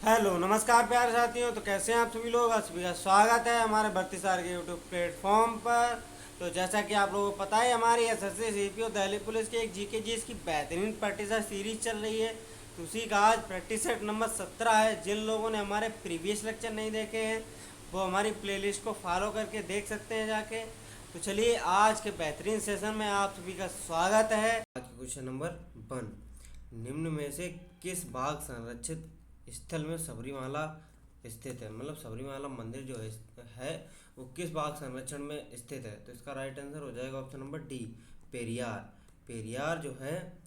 Hello नमस्कार प्यारे साथियों। तो कैसे हैं आप सभी लोग। आप सभी का स्वागत है हमारे भर्ती सार के यूट्यूब प्लेटफॉर्म पर। तो जैसा कि आप लोगों को पता है, हमारी एसएससी सीपी और दिल्ली पुलिस की एक जीके जीएस की बेहतरीन प्रैक्टिस सीरीज चल रही है। तो उसी का आज प्रैक्टिस सेट नंबर 17 है। जिन लोगों ने हमारे प्रीवियस लेक्चर नहीं देखे हैं वो हमारी प्लेलिस्ट को फॉलो करके देख सकते हैं जाके। तो चलिए आज के बेहतरीन सेशन में आप सभी का स्वागत है। आज क्वेश्चन नंबर 1, निम्न में से किस भाग संरक्षित स्थल में सबरीमाला स्थित है। मतलब सबरीमाला मंदिर जो है वो किस भाग संरक्षण में स्थित है। तो इसका राइट आंसर हो जाएगा option number D, Periyar. Periyar जो है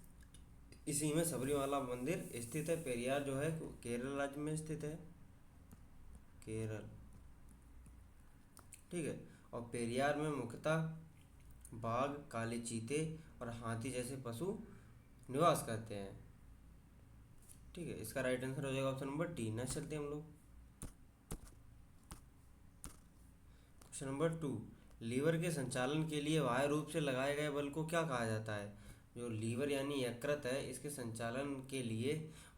इसी में सबरीमाला मंदिर स्थित है। पेरियार जो है केरल राज्य में स्थित है, केरल। ठीक है। और पेरियार में मुख्यतः बाघ, काले चीते और हाथी जैसे पशु निवास करते हैं। ठीक है, इसका राइट आंसर हो जाएगा ऑप्शन नंबर डी। नेक्स्ट चलते हैं हम लोग क्वेश्चन नंबर 2, लीवर के संचालन के लिए बाह्य रूप से लगाए गए बल को क्या कहा जाता है। जो लीवर यानी यकृत है, इसके संचालन के लिए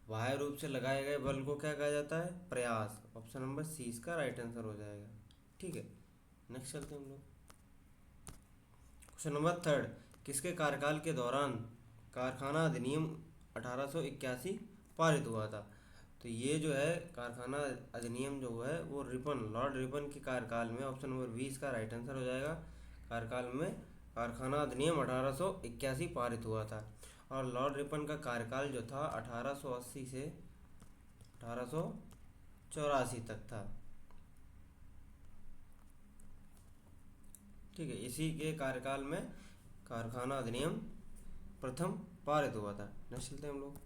बाह्य रूप से लगाए गए बल को क्या कहा जाता है, प्रयास। ऑप्शन नंबर सी इसका राइट आंसर हो जाएगा। ठीक है, नेक्स्ट चलते हैं हम लोग क्वेश्चन नंबर 3, किसके कार्यकाल के दौरान कारखाना अधिनियम 1881 पारित हुआ था। तो ये जो है कारखाना अधिनियम जो है वो लॉर्ड रिपन के कार्यकाल में, ऑप्शन नंबर बी इसका राइट आंसर हो जाएगा। कार्यकाल में कारखाना अधिनियम 1881 पारित हुआ था। और लॉर्ड रिपन का कार्यकाल जो था 1880 से 1884 तक था। ठीक है, इसी के कार्यकाल में कारखाना अधिनियम प्रथम पारित हुआ था। नेक्स्ट चलते हैं हम लोग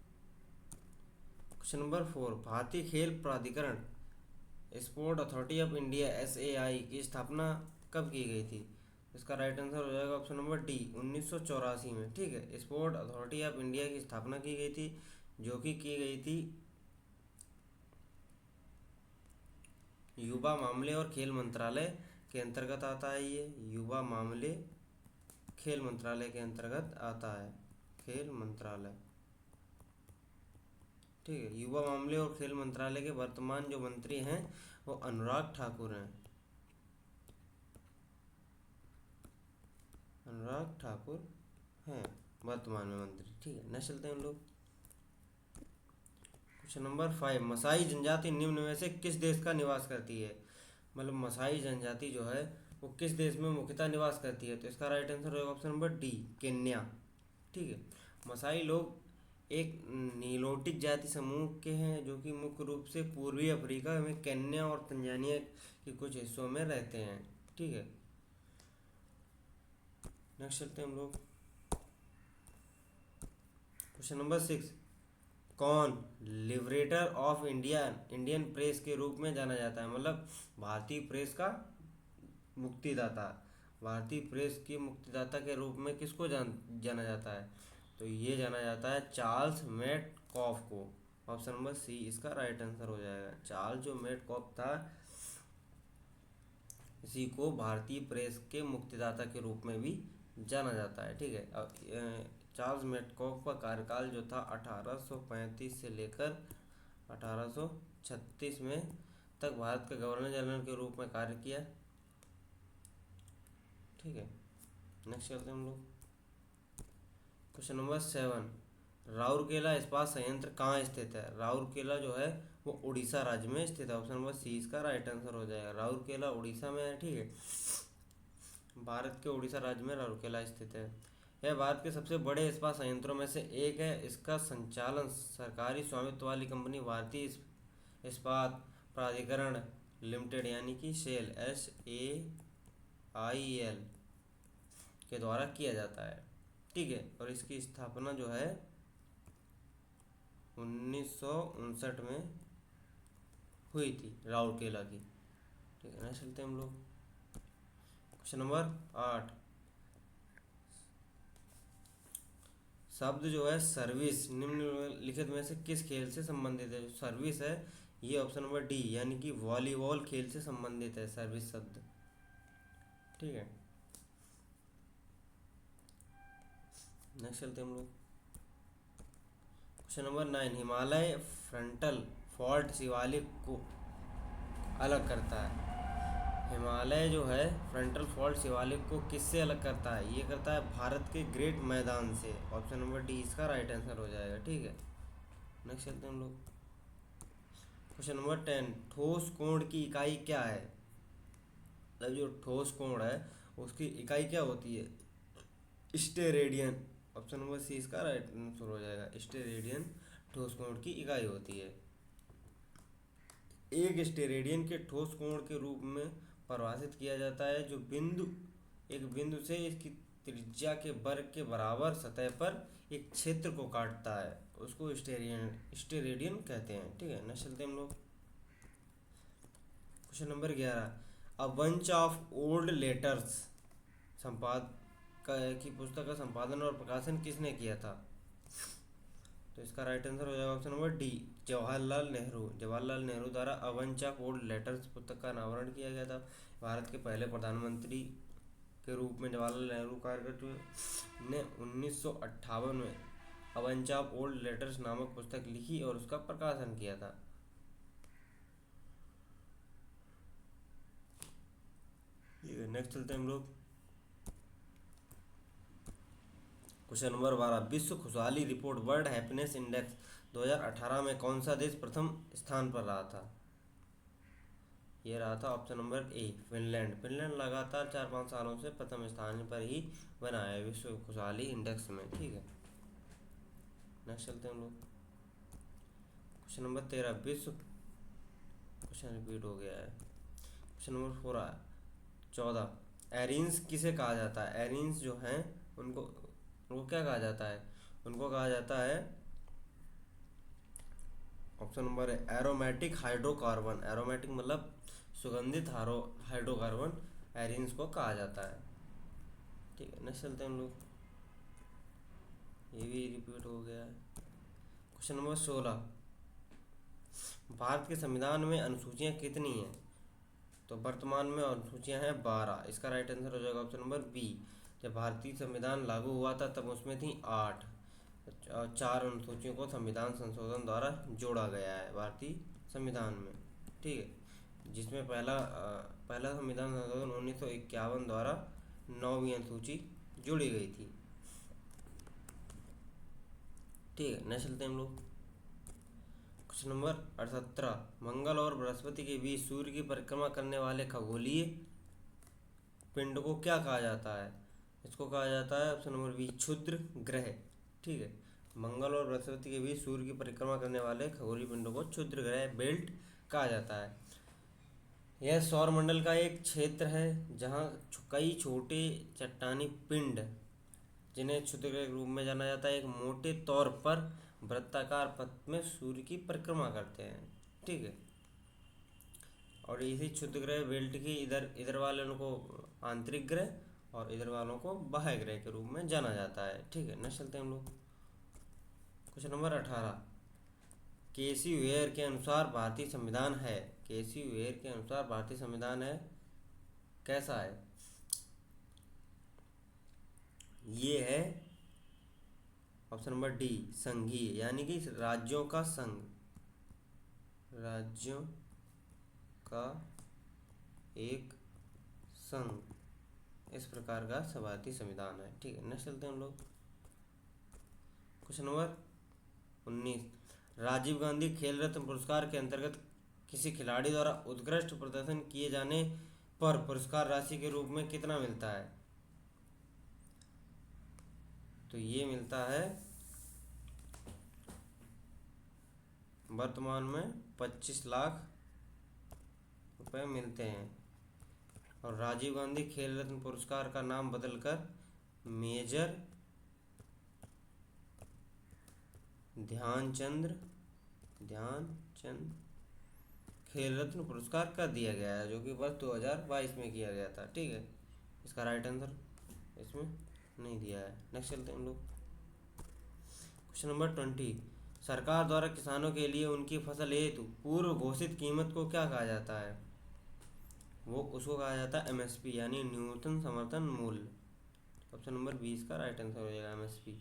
क्वेश्चन नंबर 4, भारतीय खेल प्राधिकरण sport authority of India SAI की स्थापना कब की गई थी। इसका राइट आंसर हो जाएगा ऑप्शन नंबर डी, 1984 में। ठीक है, स्पोर्ट अथॉरिटी ऑफ इंडिया की स्थापना की गई थी, जो कि की गई थी युवा मामले और खेल मंत्रालय के अंतर्गत आता है। ये युवा मामले खेल मंत्रालय के अंतर्गत आता है, खेल मंत्रालय। ठीक है, युवा मामले और खेल मंत्रालय के वर्तमान जो मंत्री हैं वो अनुराग ठाकुर हैं, अनुराग ठाकुर हैं वर्तमान में मंत्री। ठीक है, नेक्स्ट चलते हैं हम लोग क्वेश्चन नंबर 5, मसाई जनजाति निम्न में से किस देश का निवास करती है। मतलब मसाई जनजाति जो है वो किस देश में मुख्यतः निवास करती है। तो इसका राइट आंसर होगा ऑप्शन नंबर डी, केन्या। ठीक है, मसाई लोग एक नीलोटिक जाति समूह के हैं जो कि मुख्य रूप से पूर्वी अफ्रीका में केन्या और तंजानिया के कुछ हिस्सों में रहते हैं। ठीक है, नेक्स्ट चलते हैं हम लोग क्वेश्चन नंबर 6, कौन लिबरेटर ऑफ इंडियन प्रेस के रूप में जाना जाता है। मतलब भारतीय प्रेस का मुक्तिदाता, भारतीय प्रेस की मुक्तिदाता के रूप में किसको जाना जाता है। तो ये जाना जाता है चार्ल्स मेटकॉफ को। ऑप्शन नंबर सी इसका राइट आंसर हो जाएगा। चार्ल्स जो मेटकॉफ था, इसी को भारतीय प्रेस के मुक्तिदाता के रूप में भी जाना जाता है। ठीक है, अब चार्ल्स मेटकॉफ का कार्यकाल जो था 1835 से लेकर 1836 में तक भारत के गवर्नर जनरल के रूप में कार्य किया। ठीक है, नेक्स्ट करते हैं हम लोग क्वेश्चन नंबर 7, राउरकेला इस्पात संयंत्र कहाँ स्थित है। राउरकेला जो है वो उड़ीसा राज्य में स्थित है। ऑप्शन नंबर सी इसका राइट आंसर हो जाएगा। राउरकेला उड़ीसा में है। ठीक है, भारत के उड़ीसा राज्य में राउरकेला स्थित है। यह भारत के सबसे बड़े इस्पात संयंत्रों में से एक है। इसका संचालन सरकारी स्वामित्व वाली कंपनी भारतीय इस्पात प्राधिकरण लिमिटेड यानी कि सेल SAIL के द्वारा किया जाता है। ठीक है, और इसकी स्थापना जो है 1959 में हुई थी राउरकेला की। ठीक है, नेक्स्ट चलते हैं हम लोग क्वेश्चन नंबर 8, शब्द जो है सर्विस निम्नलिखित में से किस खेल से संबंधित है। जो सर्विस है ये ऑप्शन नंबर डी यानी कि वॉलीबॉल खेल से संबंधित है सर्विस शब्द। ठीक है, नेक्स्ट चलते हैं हम लोग question number 9, Himalaya frontal fault Shivalik को अलग करता है? हिमालय जो है फ्रंटल फॉल्ट शिवालिक को किससे अलग करता है? ये करता है भारत के ग्रेट मैदान से। ऑप्शन नंबर डी इसका राइट आंसर हो जाएगा। ठीक है, नेक्स्ट चलते हैं हम लोग। क्वेश्चन नंबर 10, ठोस कोण की इकाई क्या है? मतलब जो ठोस कोण है उसकी इकाई क्या होती है? स्टेरेडियन। ऑप्शन नंबर सी इसका राइट आंसर हो जाएगा। स्टेरेडियन ठोस कोण की इकाई होती है। एक स्टेरेडियन के ठोस कोण के रूप में परिभाषित किया जाता है जो एक बिंदु से इसकी त्रिज्या के वर्ग के बराबर सतह पर एक क्षेत्र को काटता है, उसको स्टेरेडियन कहते हैं। ठीक है, नेक्स्ट चलते हैं हम लोग। Question number 11, a bunch of old letters की पुस्तक का संपादन और प्रकाशन किसने किया था? तो इसका राइट आंसर हो जाएगा option number D, Jawaharlal Nehru. Jawaharlal Nehru द्वारा a bunch of old letters पुस्तक का अनावरण किया गया था। भारत के पहले प्रधानमंत्री के रूप में जवाहरलाल नेहरू कार्यरत हुए। ने 1958 में अ बंच ऑफ ओल्ड लेटर्स नामक पुस्तक लिखी और उसका प्रकाशन किया था। नेक्स्ट चलते हैं हम लोग। क्वेश्चन नंबर 12, विश्व खुशहाली रिपोर्ट वर्ल्ड हैप्पीनेस इंडेक्स 2018 में कौन सा देश प्रथम स्थान पर रहा था? ये रहा था ऑप्शन नंबर ए, फिनलैंड। फिनलैंड लगातार 4-5 सालों से प्रथम स्थान पर ही बना है विश्व खुशहाली इंडेक्स में। ठीक है, नेक्स्ट चलते हैं हम लोग। क्वेश्चन नंबर 13, क्वेश्चन रिपीट हो गया है। क्वेश्चन नंबर 14, एरिन्स किसे कहा जाता है? एरिन्स जो हैं उनको क्या कहा जाता है? उनको कहा जाता है, ऑप्शन नंबर है एरोमेटिक हाइड्रोकार्बन। एरोमेटिक मतलब सुगंधित हाइड्रोकार्बन एरिन्स को कहा जाता है। ठीक है, नेक्स्ट चलते हैं हम लोग। ये भी रिपीट हो गया है। क्वेश्चन नंबर 16, भारत के संविधान में अनुसूचियां कितनी हैं? तो वर्तमान में अनुसूचियां हैं 12। इसका राइट आंसर हो जाएगा ऑप्शन नंबर बी। जब भारतीय संविधान लागू हुआ था तब उसमें थी 8 और 4 अनुसूचियों को संविधान संशोधन द्वारा जोड़ा गया है भारतीय संविधान में। ठीक है, जिसमें पहला संविधान संशोधन 1951 द्वारा 9वीं अनुसूची जोड़ी गई थी। ठीक है, नेक्स्ट चलते हैं हम लोग। क्वेश्चन नंबर 18, मंगल और बृहस्पति के बीच सूर्य की परिक्रमा करने वाले खगोलीय पिंड को क्या कहा जाता है? इसको कहा जाता है ऑप्शन नंबर बी, क्षुद्र ग्रह। ठीक है, मंगल और बृहस्पति के बीच सूर्य की परिक्रमा करने वाले खगोलीय पिंडों को क्षुद्र ग्रह बेल्ट कहा जाता है। यह सौरमंडल का एक क्षेत्र है जहाँ कई छोटे चट्टानी पिंड, जिन्हें क्षुद्र ग्रह के रूप में जाना जाता है, एक मोटे तौर पर वृत्ताकार पथ में सूर्य की परिक्रमा करते हैं। ठीक है, और इसी क्षुद्र ग्रह बेल्ट की इधर वाले को आंतरिक ग्रह और इधर वालों को बाह्य ग्रह के रूप में जाना जाता है। ठीक है, नेक्स्ट चलते हैं हम लोग। क्वेश्चन नंबर 18, केसी वेयर के अनुसार भारतीय संविधान है। केसी वेयर के अनुसार भारतीय संविधान है कैसा है? ये है ऑप्शन नंबर डी, संघीय, यानी कि राज्यों का संघ, राज्यों का एक संघ, इस प्रकार का भारतीय संविधान है। ठीक है, नेक्स्ट चलते हैं हम लोग। क्वेश्चन नंबर 19, राजीव गांधी खेल रत्न पुरस्कार के अंतर्गत किसी खिलाड़ी द्वारा उत्कृष्ट प्रदर्शन किए जाने पर पुरस्कार राशि के रूप में कितना मिलता है? तो ये मिलता है वर्तमान में 25 लाख रुपए मिलते हैं। और राजीव गांधी खेल रत्न पुरस्कार का नाम बदलकर मेजर ध्यानचंद खेल रत्न पुरस्कार कर दिया गया है, जो कि वर्ष 2022 में किया गया था। ठीक है, इसका राइट आंसर इसमें नहीं दिया है। नेक्स्ट चलते हैं हम लोग। क्वेश्चन नंबर 20, सरकार द्वारा किसानों के लिए उनकी फसल हेतु पूर्व घोषित कीमत को क्या कहा जाता है? उसको कहा जाता है एमएसपी, यानी न्यूनतम समर्थन मूल्य। ऑप्शन नंबर 20 का राइट आंसर हो जाएगा एमएसपी।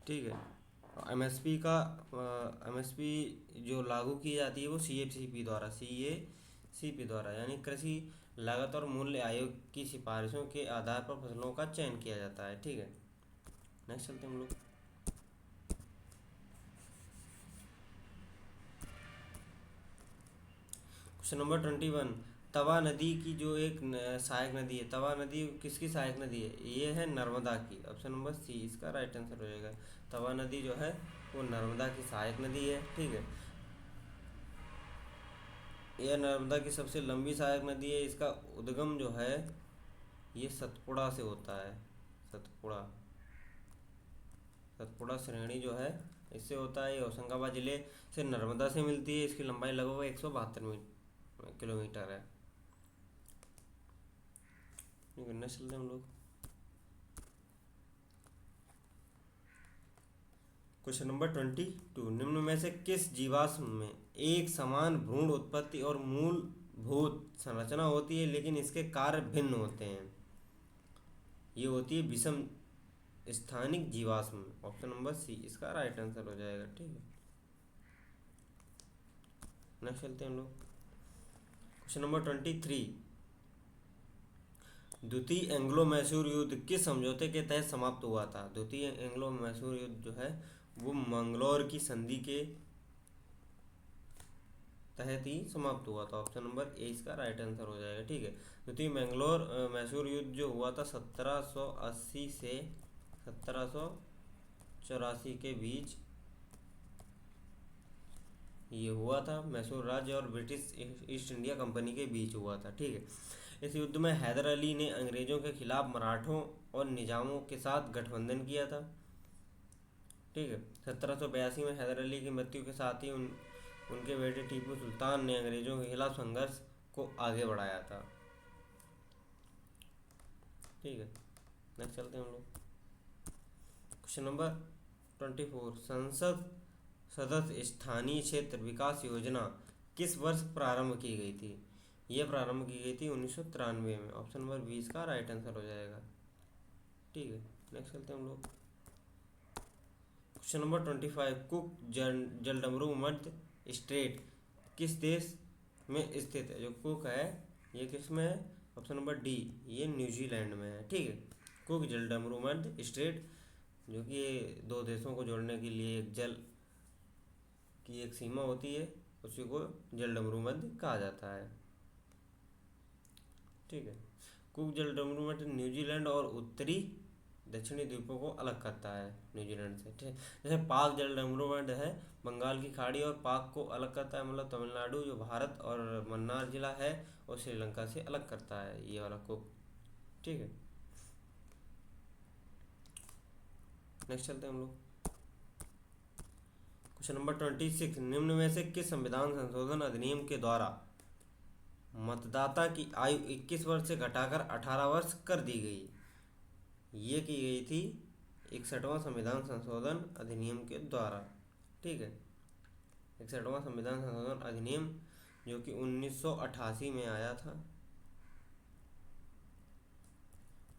ठीक है। एमएसपी का एमएसपी जो लागू की जाती है वो सीएसीपी द्वारा, सीएसीपी द्वारा, यानी कृषि लागत और मूल्य आयोग की सिफारिशों के आधार पर फसलों का चयन किया जाता है। ठीक है, नेक्स्ट चलते हैं हम लोग। Question number 21। तवा नदी की जो एक सहायक नदी है, तवा नदी किसकी सहायक नदी है? ये है नर्मदा की। ऑप्शन नंबर सी इसका राइट आंसर हो जाएगा। तवा नदी जो है वो नर्मदा की सहायक नदी है। ठीक है, यह नर्मदा की सबसे लंबी सहायक नदी है। इसका उद्गम जो है ये सतपुड़ा से होता है। सतपुड़ा, सतपुड़ा श्रेणी जो है इससे होता है। ये होशंगाबाद जिले से नर्मदा से मिलती है। इसकी लंबाई लगभग 172 किलोमीटर है। नेक्स्ट चलते हैं हम लोग। Question number 22। निम्न में से किस जीवाश्म में एक समान भ्रूण उत्पत्ति और मूलभूत संरचना होती है लेकिन इसके कार्य भिन्न होते हैं? ये होती है विषम स्थानिक जीवाश्म। ऑप्शन नंबर सी इसका राइट आंसर हो जाएगा। ठीक है, नेक्स्ट चलते हैं हम लोग। Question number 23। द्वितीय एंग्लो मैसूर युद्ध किस समझौते के तहत समाप्त हुआ था? द्वितीय एंग्लो मैसूर युद्ध जो है वो मंगलौर की संधि के तहत ही समाप्त हुआ था। ऑप्शन नंबर ए इसका राइट आंसर हो जाएगा। ठीक है, द्वितीय मैंगलोर मैसूर युद्ध जो हुआ था 1780 से 1784 के बीच ये हुआ था। मैसूर राज्य और ब्रिटिश ईस्ट इंडिया कंपनी के बीच हुआ था। ठीक है, इस युद्ध में हैदर अली ने अंग्रेजों के खिलाफ मराठों और निजामों के साथ गठबंधन किया था। ठीक है, 1782 में हैदर अली की मृत्यु के साथ ही उनके बेटे टीपू सुल्तान ने अंग्रेजों के खिलाफ संघर्ष को आगे बढ़ाया था। ठीक है, नेक्स्ट चलते हैं हम लोग। Question number 24। संसद सदस्य स्थानीय क्षेत्र विकास योजना किस वर्ष प्रारंभ की गई थी? ये प्रारंभ की गई थी 1993 में। ऑप्शन नंबर 20 का राइट आंसर हो जाएगा। ठीक है, नेक्स्ट चलते हैं हम लोग। Question number 25। कुक जलडमरू मध्य स्ट्रेट किस देश में स्थित है? जो कुक है ये किस में है? ऑप्शन नंबर डी ये न्यूजीलैंड में है। ठीक है, कुक जलडमरू मध्य स्ट्रेट जो कि ये दो देशों को जोड़ने के लिए एक जल की एक सीमा होती है, उसी को जलडमरू मध्य कहा जाता है। ठीक है, कुक जलडमरू मध्य न्यूजीलैंड और उत्तरी दक्षिणी द्वीपों को अलग करता है न्यूजीलैंड से। ठीक है, जैसे पाक जलडमरू मध्य है बंगाल की खाड़ी और पाक को अलग करता है, मतलब तमिलनाडु जो भारत और मन्नार जिला है और श्रीलंका से अलग करता है ये वाला कुक। ठीक है, नेक्स्ट चलते हैं हम लोग। Question number 26। निम्न में से किस संविधान संशोधन अधिनियम के द्वारा मतदाता की आयु 21 वर्ष से घटाकर 18 वर्ष कर दी गई? ये की गई थी 61वां संविधान संशोधन अधिनियम के द्वारा। ठीक है, 61वां संविधान संशोधन अधिनियम जो कि 1988 में आया था,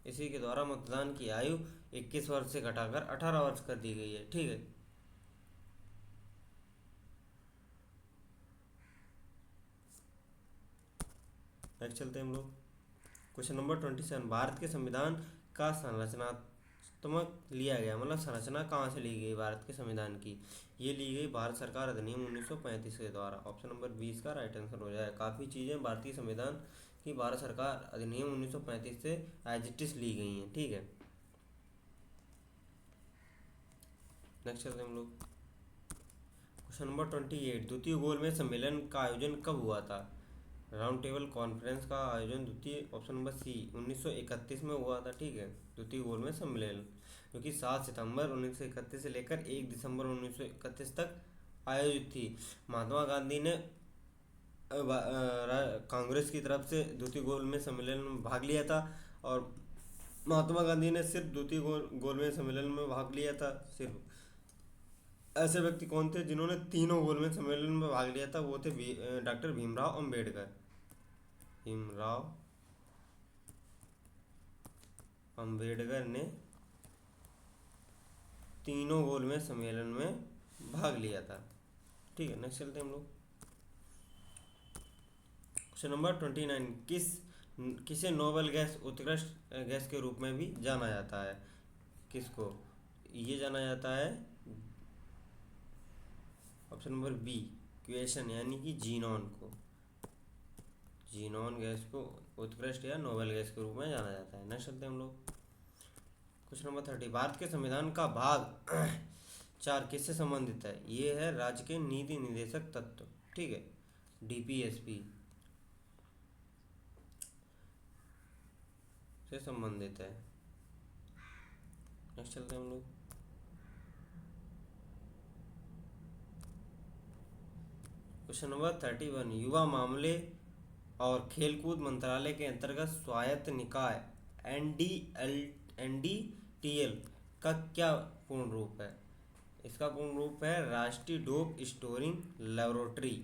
इसी के द्वारा मतदान की आयु 21 वर्ष से घटाकर 18 वर्ष कर दी गई है। ठीक है, नेक्स्ट चलते हैं हम लोग। Question number 27। भारत के संविधान का संरचनात्मक लिया गया, मतलब संरचना कहाँ से ली गई भारत के संविधान की? ये ली गई भारत सरकार अधिनियम 1935 के द्वारा। ऑप्शन नंबर 20 का राइट आंसर हो जाएगा। काफ़ी चीज़ें भारतीय संविधान की भारत सरकार अधिनियम 1935 से एज इट इज ली गई हैं। ठीक है, नेक्स्ट चलते हैं हम लोग। Question number 28। द्वितीय गोलमेज सम्मेलन का आयोजन कब हुआ था? राउंड टेबल कॉन्फ्रेंस का आयोजन द्वितीय ऑप्शन नंबर सी 1931 में हुआ था। ठीक है, द्वितीय गोलमेज सम्मेलन जो कि 7 सितंबर 1931 से लेकर 1 दिसंबर 1931 तक आयोजित थी। महात्मा गांधी ने कांग्रेस की तरफ से द्वितीय गोलमेज सम्मेलन में भाग लिया था और महात्मा गांधी ने सिर्फ द्वितीय गोलमेज सम्मेलन में भाग लिया था। सिर्फ ऐसे व्यक्ति कौन थे जिन्होंने तीनों गोलमेज सम्मेलन में भाग लिया था? वो थे डॉक्टर भीमराव अंबेडकर। भीमराव अंबेडकर ने तीनों गोलमेज सम्मेलन में भाग लिया था। ठीक है, नेक्स्ट चलते हैं हम लोग। क्वेश्चन नंबर 29, किसे नोबेल गैस उत्कृष्ट गैस के रूप में भी जाना जाता है? किसको ये जाना जाता है? ऑप्शन नंबर बी, क्वेशन यानी कि जीनॉन को। जीनॉन गैस को उत्कृष्ट या नोबेल गैस के रूप में जाना जाता है। नेक्स्ट चलते हैं हम लोग। क्वेश्चन नंबर 30, भारत के संविधान का भाग 4 किससे संबंधित है? ये है राज्य के नीति निदेशक तत्व। ठीक है, डीपीएसपी से संबंधित है। नेक्स्ट चलते हैं हम लोग। क्वेश्चन नंबर 31, युवा मामले और खेलकूद मंत्रालय के अंतर्गत स्वायत्त निकाय एनडीटीएल का क्या पूर्ण रूप है? इसका पूर्ण रूप है राष्ट्रीय डोप स्टोरिंग लेबोरेटरी,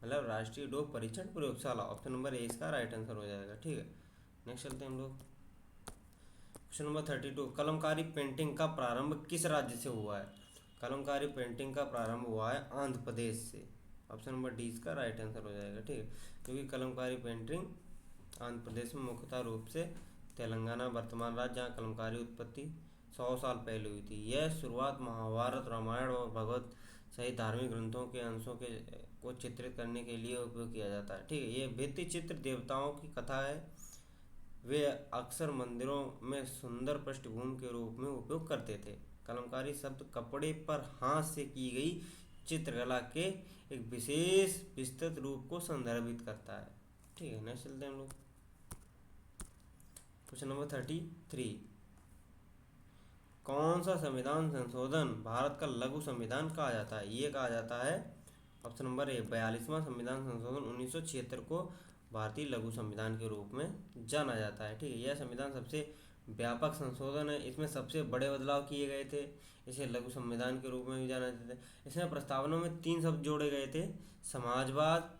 मतलब राष्ट्रीय डोप परीक्षण प्रयोगशाला। ऑप्शन नंबर ए इसका राइट आंसर हो जाएगा। ठीक है, नेक्स्ट चलते हैं हम लोग। क्वेश्चन नंबर 32, कलमकारी पेंटिंग का प्रारंभ किस राज्य से हुआ है? कलमकारी पेंटिंग का प्रारंभ हुआ है आंध्र प्रदेश से। ऑप्शन नंबर डी इसका राइट आंसर हो जाएगा। ठीक है, क्योंकि कलमकारी पेंटिंग आंध्र प्रदेश में मुख्यतः रूप से तेलंगाना वर्तमान राज्य, जहाँ कलमकारी उत्पत्ति 100 साल पहले हुई थी। यह शुरुआत महाभारत, रामायण और भगवत सहित धार्मिक ग्रंथों के अंशों के को चित्रित करने के लिए उपयोग किया जाता है। ठीक है, ये भित्ति चित्र देवताओं की कथा है। वे अक्सर मंदिरों में सुंदर पृष्ठभूमि के रूप में उपयोग करते थे। कलमकारी शब्द कपड़े पर हाथ से की गई चित्रकला के एक विशेष विस्तृत रूप को संदर्भित करता है। ठीक है, नेक्स्ट चलते हैं हम लोग। क्वेश्चन नंबर 33, कौन सा संविधान संशोधन भारत का लघु संविधान कहा जाता है? ये कहा जाता है ऑप्शन नंबर ए, 42वां संविधान संशोधन 1976 को भारतीय लघु संविधान के रूप में जाना जाता है। ठीक है, यह संविधान सबसे व्यापक संशोधन है। इसमें सबसे बड़े बदलाव किए गए थे। इसे लघु संविधान के रूप में भी जाना जाता है। इसमें प्रस्तावना में 3 शब्द जोड़े गए थे, समाजवाद,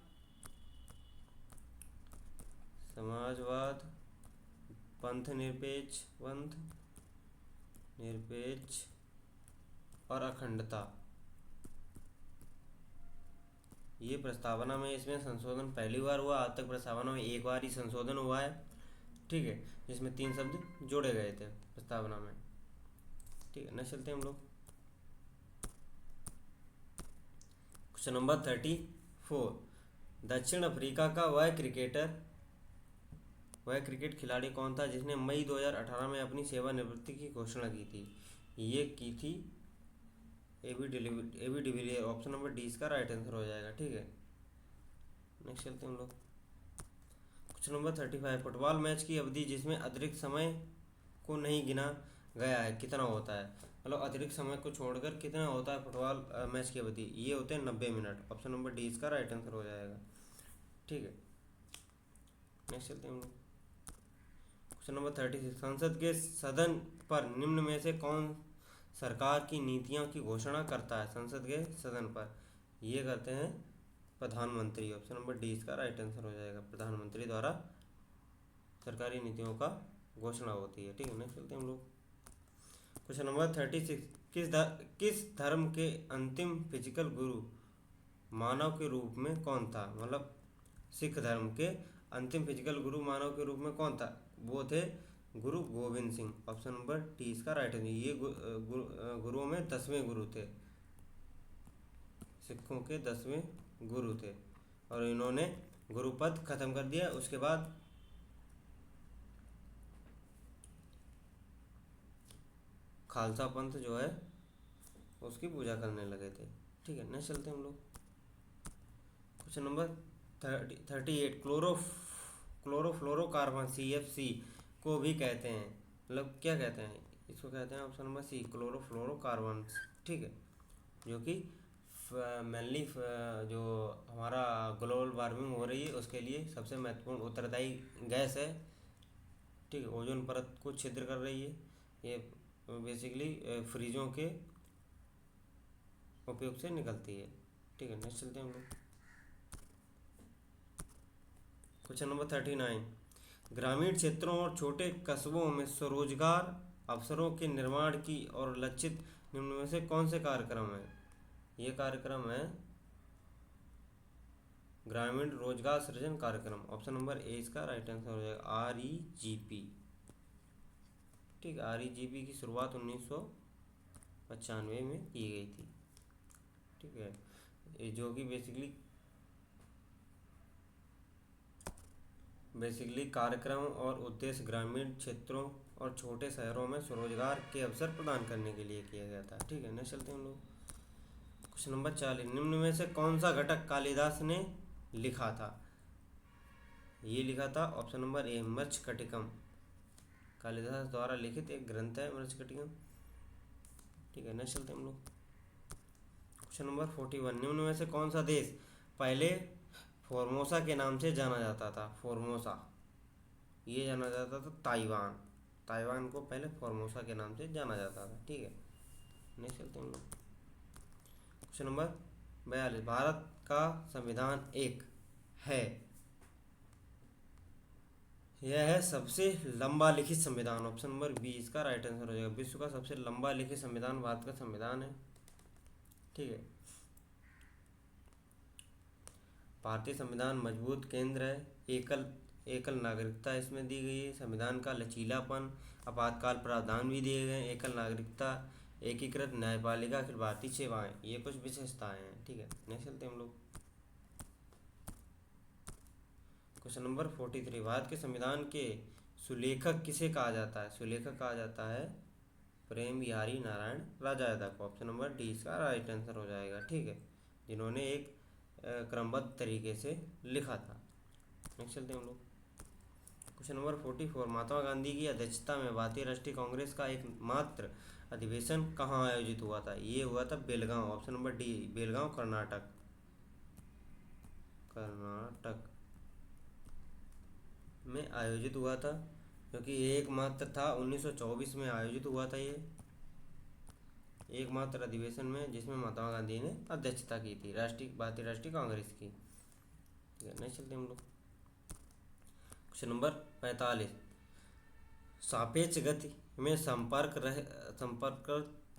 पंथ निरपेक्ष और अखंडता। ये प्रस्तावना में इसमें संशोधन पहली बार हुआ। आज तक प्रस्तावना में एक बार ही संशोधन हुआ है। ठीक है, जिसमें 3 शब्द जोड़े गए थे प्रस्तावना में। ठीक है, नेक्स्ट चलते हैं हम लोग। क्वेश्चन नंबर 34, दक्षिण अफ्रीका का वह क्रिकेट खिलाड़ी कौन था जिसने मई 2018 में अपनी सेवानिवृत्ति की घोषणा की थी? ये की थी AB de Villiers. Option number D इसका राइट आंसर हो जाएगा। ठीक है, नेक्स्ट चलते हैं हम लोग। क्वेश्चन नंबर 35, फुटबॉल मैच की अवधि जिसमें अतिरिक्त समय को नहीं गिना गया है कितना होता है? मतलब अतिरिक्त समय को छोड़कर कितना होता है फुटबॉल मैच की अवधि? ये होते हैं 90 मिनट। ऑप्शन नंबर डी इसका राइट आंसर हो जाएगा। ठीक है, नेक्स्ट चलते हैं हम लोग। क्वेश्चन नंबर 36, संसद के सदन पर निम्न में से कौन सरकार की नीतियों की घोषणा करता है? संसद के सदन पर ये करते हैं प्रधानमंत्री। ऑप्शन नंबर डी इसका राइट आंसर हो जाएगा। प्रधानमंत्री द्वारा सरकारी नीतियों का घोषणा होती है। ठीक है, नेक्स्ट चलते हैं हम लोग। क्वेश्चन नंबर 36, किस धर्म के अंतिम फिजिकल गुरु मानव के रूप में कौन था? मतलब सिख धर्म के अंतिम फिजिकल गुरु मानव के रूप में कौन था? वो थे गुरु Govind Singh. Option number T इसका राइट आंसर। ये गुरुओं में 10वें गुरु थे, सिखों के 10वें गुरु थे, और इन्होंने गुरुपद खत्म कर दिया। उसके बाद खालसा पंथ जो है उसकी पूजा करने लगे थे। ठीक है, नेक्स्ट चलते हैं हम लोग। क्वेश्चन नंबर 38, क्लोरोफ्लोरोकार्बन CFC को भी कहते हैं, मतलब क्या कहते हैं इसको? कहते हैं ऑप्शन नंबर सी, क्लोरोफ्लोरोकार्बन। ठीक है, जो कि मेनली जो हमारा ग्लोबल वार्मिंग हो रही है उसके लिए सबसे महत्वपूर्ण उत्तरदायी गैस है। ठीक है, ओजोन परत को छिद्र कर रही है। ये बेसिकली फ्रीजों के उपयोग से निकलती है। ठीक है, नेक्स्ट चलते हैं हम लोग। क्वेश्चन नंबर 39, ग्रामीण क्षेत्रों और छोटे कस्बों में स्वरोजगार अवसरों के निर्माण की और लक्षित निम्न में से कौन से कार्यक्रम है? ये कार्यक्रम है ग्रामीण रोजगार सृजन कार्यक्रम। ऑप्शन नंबर ए इसका राइट आंसर हो जाएगा, REGP। ठीक है, REGP की शुरुआत 1995 में की गई थी। ठीक है, ये जो कि बेसिकली कार्यक्रम और उद्देश्य ग्रामीण क्षेत्रों और छोटे शहरों में स्वरोजगार के अवसर प्रदान करने के लिए किया गया था। ठीक है, नेक्स्ट चलते हैं हम लोग क्वेश्चन नंबर 40। निम्न में से कौन सा घटक कालिदास ने लिखा था? ये लिखा था ऑप्शन नंबर ए मृच्छकटिकम। कालिदास द्वारा लिखित एक ग्रंथ है मृच्छकटिकम। ठीक है, नेक्स्ट चलते हैं हम लोग क्वेश्चन नंबर 41। निम्न में से कौन सा देश पहले फॉर्मोसा के नाम से जाना जाता था? फॉर्मोसा, ये जाना जाता था ताइवान। ताइवान को पहले फॉर्मोसा के नाम से जाना जाता था। ठीक है, नेक्स्ट चलते हैं हम लोग क्वेश्चन नंबर 42। भारत का संविधान एक है, यह है सबसे लंबा लिखित संविधान। ऑप्शन नंबर बी इसका राइट आंसर हो जाएगा। विश्व का सबसे लंबा लिखित संविधान भारत का संविधान है। ठीक है, भारतीय संविधान मजबूत केंद्र है। एकल नागरिकता इसमें दी गई है। संविधान का लचीलापन, आपातकाल प्रावधान भी दिए गए हैं। एकल नागरिकता, एकीकृत न्यायपालिका, फिर भारतीय सेवाएं, ये कुछ विशेषताएं हैं। ठीक है, नेक्स्ट चलते हैं हम लोग क्वेश्चन नंबर 43। भारत के संविधान के सुलेखक किसे कहा जाता है? सुलेखक कहा जाता है प्रेम बिहारी नारायण राजादा को। ऑप्शन नंबर डी इसका राइट आंसर हो जाएगा। ठीक है, जिन्होंने एक क्रमबद्ध तरीके से लिखा था। नेक्स्ट चलते हैं हम लोग क्वेश्चन नंबर 44। महात्मा गांधी की अध्यक्षता में भारतीय राष्ट्रीय कांग्रेस का एकमात्र अधिवेशन कहाँ आयोजित हुआ था? ये हुआ था Belgaum. Option number D Belgaum, Karnataka. Karnataka में आयोजित हुआ था, क्योंकि एकमात्र था। 1924 में आयोजित हुआ था ये एकमात्र अधिवेशन में, जिसमें महात्मा गांधी ने अध्यक्षता की थी भारतीय राष्ट्रीय कांग्रेस की। ठीक है, नेक्स्ट चलते हैं हम लोग क्वेश्चन नंबर 45। सापेक्ष गति में संपर्क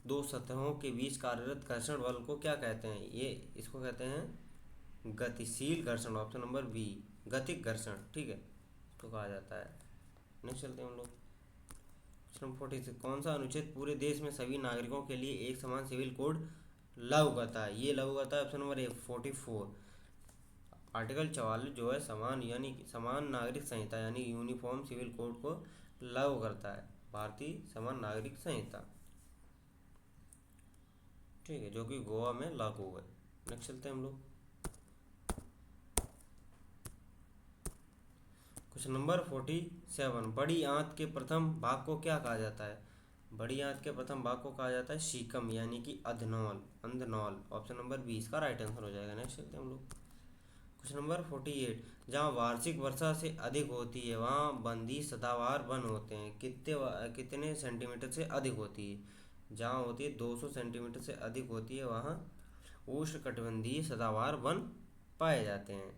दो सतहों के बीच कार्यरत घर्षण बल को क्या कहते हैं? इसको कहते हैं गतिशील घर्षण। ऑप्शन नंबर बी गतिक घर्षण। ठीक है, तो कहा जाता है। नेक्स्ट चलते हैं हम लोग क्वेश्चन 46। कौन सा अनुच्छेद पूरे देश में सभी नागरिकों के लिए एक समान सिविल कोड लागू करता है? ये लागू करता है ऑप्शन नंबर ए 44। आर्टिकल 44 जो है समान नागरिक संहिता यानी यूनिफॉर्म सिविल कोड को लागू करता है, भारतीय समान नागरिक संहिता। ठीक है, जो कि गोवा में लागू है। नेक्स्ट चलते हैं हम लोग क्वेश्चन नंबर 47। बड़ी आंत के प्रथम भाग को क्या कहा जाता है? बड़ी आंत के प्रथम भाग को कहा जाता है शीकम यानी कि अंधनौल। ऑप्शन नंबर बी इसका राइट आंसर हो जाएगा। नेक्स्ट चलते हैं हम लोग क्वेश्चन नंबर 48। जहाँ वार्षिक वर्षा से अधिक होती है वहाँ बंदी सदाबहार वन होते हैं। कितने सेंटीमीटर से अधिक होती है? जहाँ होती है 200 सेंटीमीटर से अधिक होती है वहाँ उष्णकटिबंधीय सदाबहार वन पाए जाते हैं।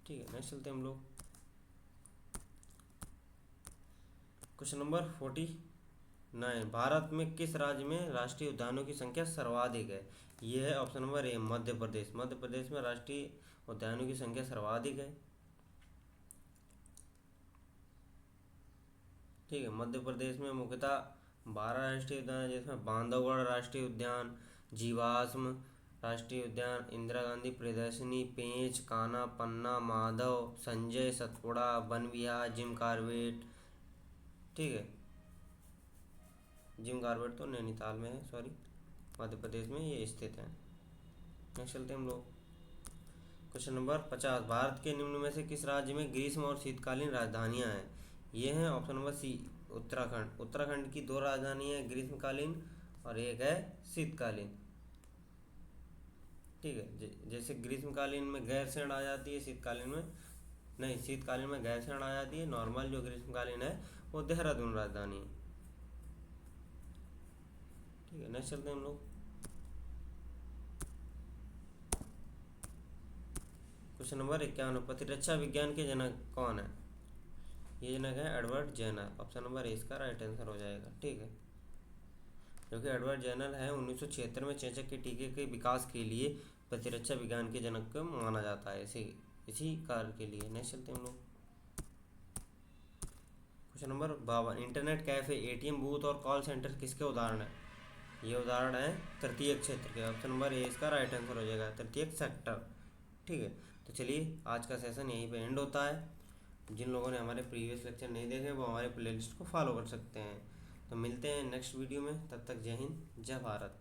ठीक है, नेक्स्ट चलते हैं हम लोग क्वेश्चन नंबर 49। भारत में किस राज्य में राष्ट्रीय उद्यानों की संख्या सर्वाधिक है? ये है ऑप्शन नंबर ए मध्य प्रदेश। मध्य प्रदेश में राष्ट्रीय उद्यानों की संख्या सर्वाधिक है। ठीक है, मध्य प्रदेश में मुख्यतः 12 राष्ट्रीय उद्यान है, जिसमें बांधवगढ़ राष्ट्रीय उद्यान, जीवाश्म राष्ट्रीय उद्यान, इंदिरा गांधी प्रियदर्शनी, पेंच, कान्हा, पन्ना, माधव, संजय, सतपुड़ा, वन विहार, जिम कॉर्बेट। ठीक है, जिम कॉर्बेट तो नैनीताल में है, सॉरी, मध्य प्रदेश में ये स्थित है। नेक्स्ट चलते हैं हम लोग क्वेश्चन नंबर 50। भारत के निम्न में से किस राज्य में ग्रीष्म और शीतकालीन राजधानियां हैं? ये हैं option number C Uttarakhand. Uttarakhand की 2 राजधानी है, ग्रीष्मकालीन और एक है शीतकालीन। ठीक है, जैसे ग्रीष्मकालीन में गैरसैंण आ जाती है, शीतकालीन में गैरसैंण आ जाती है। नॉर्मल जो ग्रीष्मकालीन है वो देहरादून राजधानी है। ठीक है, नेक्स्ट चलते हैं हम लोग क्वेश्चन नंबर 51। प्रतिरक्षा विज्ञान के जनक कौन है? ये जनक है Edward Jenner. Option number A इसका राइट आंसर हो जाएगा। ठीक है, क्योंकि एडवर्ड जेनर है 1976 में चेचक के टीके के विकास के लिए प्रतिरक्षा विज्ञान के जनक को माना जाता है, इसी कार्य के लिए। नेक्स्ट चलते हैं हम लोग question number 52। Internet cafe, ATM booth और कॉल सेंटर किसके उदाहरण हैं? ये उदाहरण है तृतीय क्षेत्र के। ऑप्शन नंबर ए इसका राइट आंसर हो जाएगा, तृतीय सेक्टर। ठीक है, तो चलिए आज का सेशन यहीं पे एंड होता है। जिन लोगों ने हमारे प्रीवियस लेक्चर नहीं देखे वो हमारे प्लेलिस्ट को फॉलो कर सकते हैं। तो मिलते हैं नेक्स्ट वीडियो में, तब तक जय हिंद जय भारत।